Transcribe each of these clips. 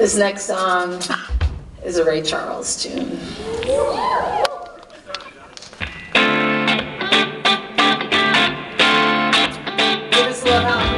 This next song is a Ray Charles tune. Give us a little help.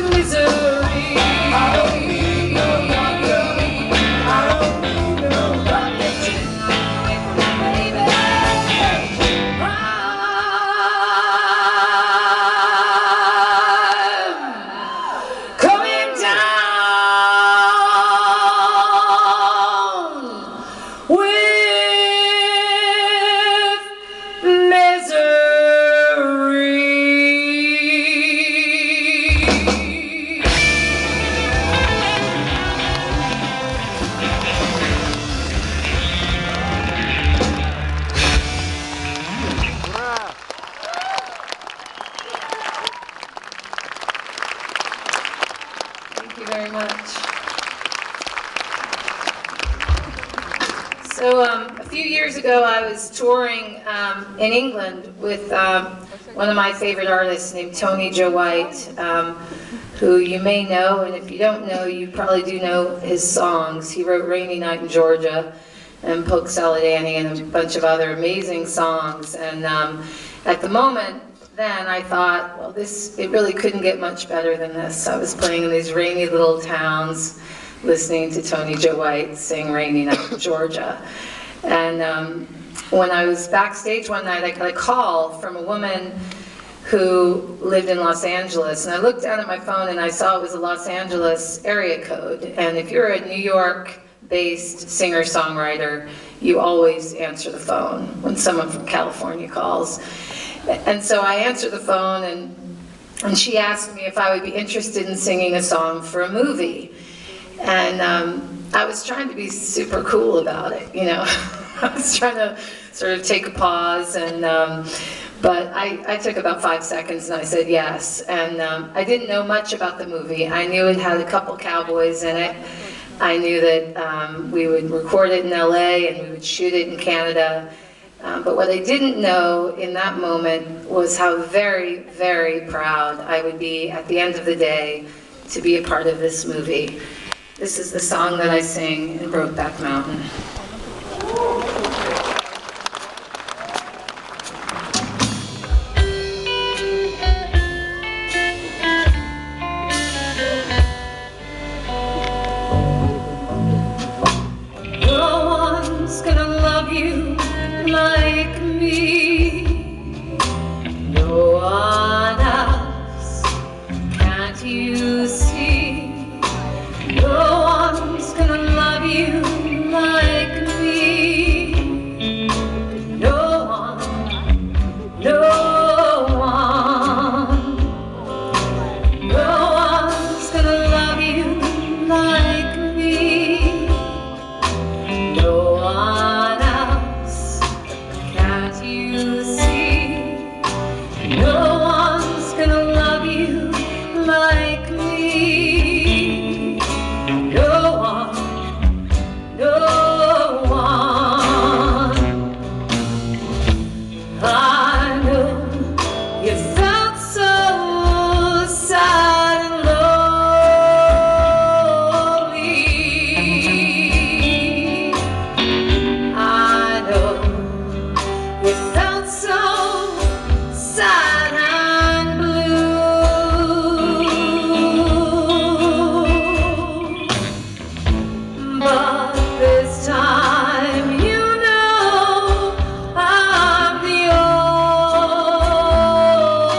the misery. I don't need no company. I don't need no company. Baby, I'm coming down with misery. Thank you very much. So a few years ago, I was touring in England with one of my favorite artists named Tony Joe White, who you may know, and if you don't know, you probably do know his songs. He wrote Rainy Night in Georgia and Polk Salad Annie and a bunch of other amazing songs. And at the moment, then I thought, well, it really couldn't get much better than this. I was playing in these rainy little towns, listening to Tony Joe White sing Rainy Night in Georgia. And when I was backstage one night, I got a call from a woman who lived in Los Angeles. And I looked down at my phone and I saw it was a Los Angeles area code. And if you're a New York-based singer-songwriter, you always answer the phone when someone from California calls. And so I answered the phone, and she asked me if I would be interested in singing a song for a movie. And I was trying to be super cool about it, you know. I was trying to sort of take a pause, and but I took about 5 seconds and I said yes. And I didn't know much about the movie. I knew it had a couple cowboys in it. I knew that we would record it in LA and we would shoot it in Canada. But what I didn't know in that moment was how very, very proud I would be at the end of the day to be a part of this movie. This is the song that I sing in Brokeback Mountain. No one's gonna love you like me. No one else. Can't you see? No one's gonna love you like me. No one. No one. No one's gonna love you like me. No one else. Can't you see? No one's gonna love you like me. No one. No one. I know you felt so sad and lonely. I know you felt so sad and blue. But this time you know I'm the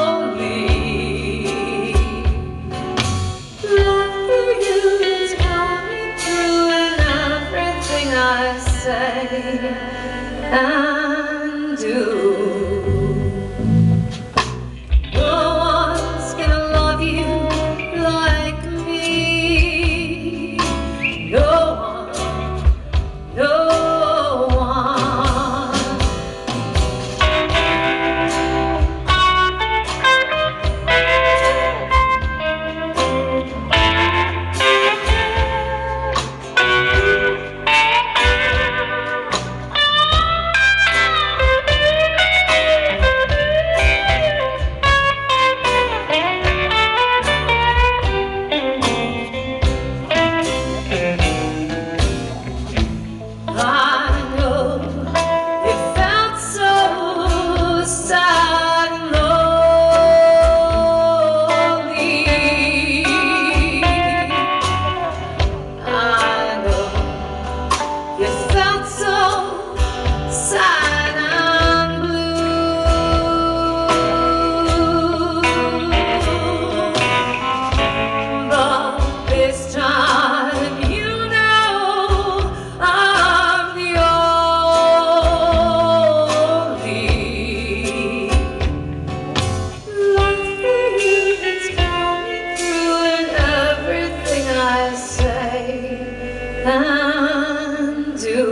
only love for you is coming through in everything I say and do. No one's gonna love you like me. No one. No one. undo.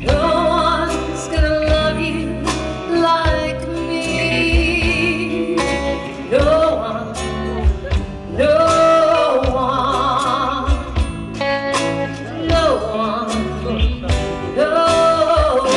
No one's gonna love you like me. No one, no one, no one, no one.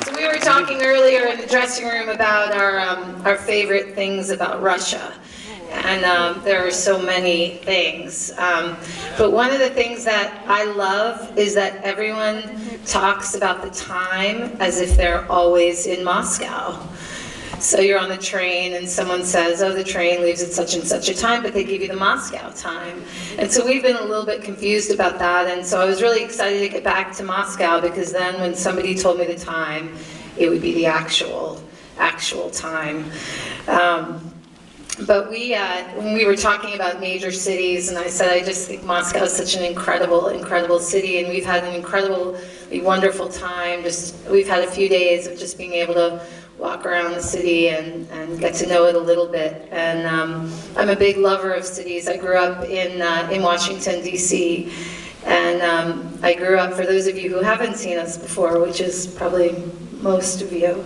So we were talking earlier in the dressing room about our favorite things about Russia, and there are so many things. But one of the things that I love is that everyone talks about the time as if they're always in Moscow. So you're on the train and someone says, oh, the train leaves at such and such a time, but they give you the Moscow time. And so we've been a little bit confused about that, and so I was really excited to get back to Moscow, because then when somebody told me the time, it would be the actual time. But when we were talking about major cities, and I said I just think Moscow is such an incredible city, and we've had an incredibly wonderful time. We've had a few days of just being able to walk around the city and get to know it a little bit. And I'm a big lover of cities. I grew up in Washington, D.C., and I grew up, for those of you who haven't seen us before, which is probably most of you,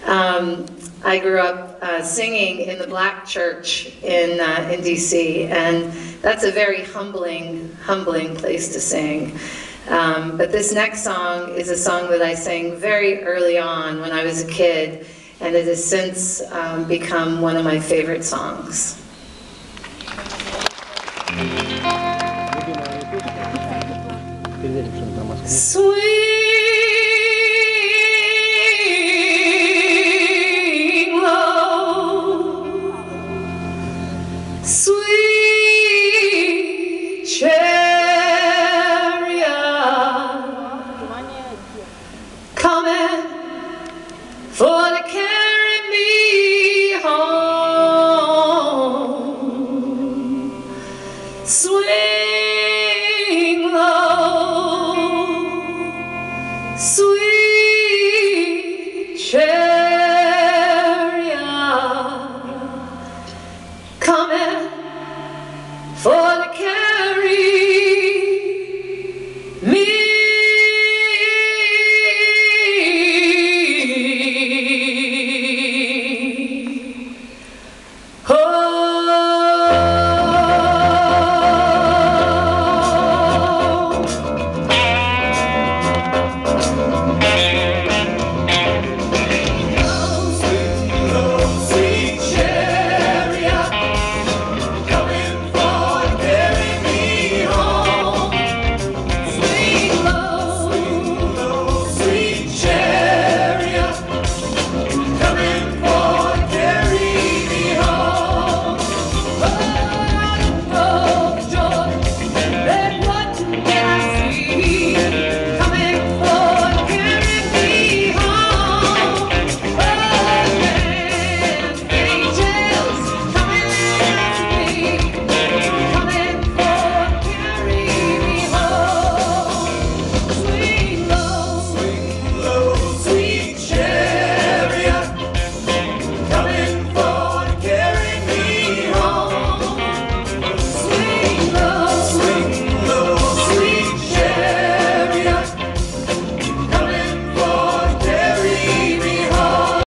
I grew up singing in the Black Church in D.C., and that's a very humbling place to sing. But this next song is a song that I sang very early on when I was a kid, and it has since become one of my favorite songs. Sweet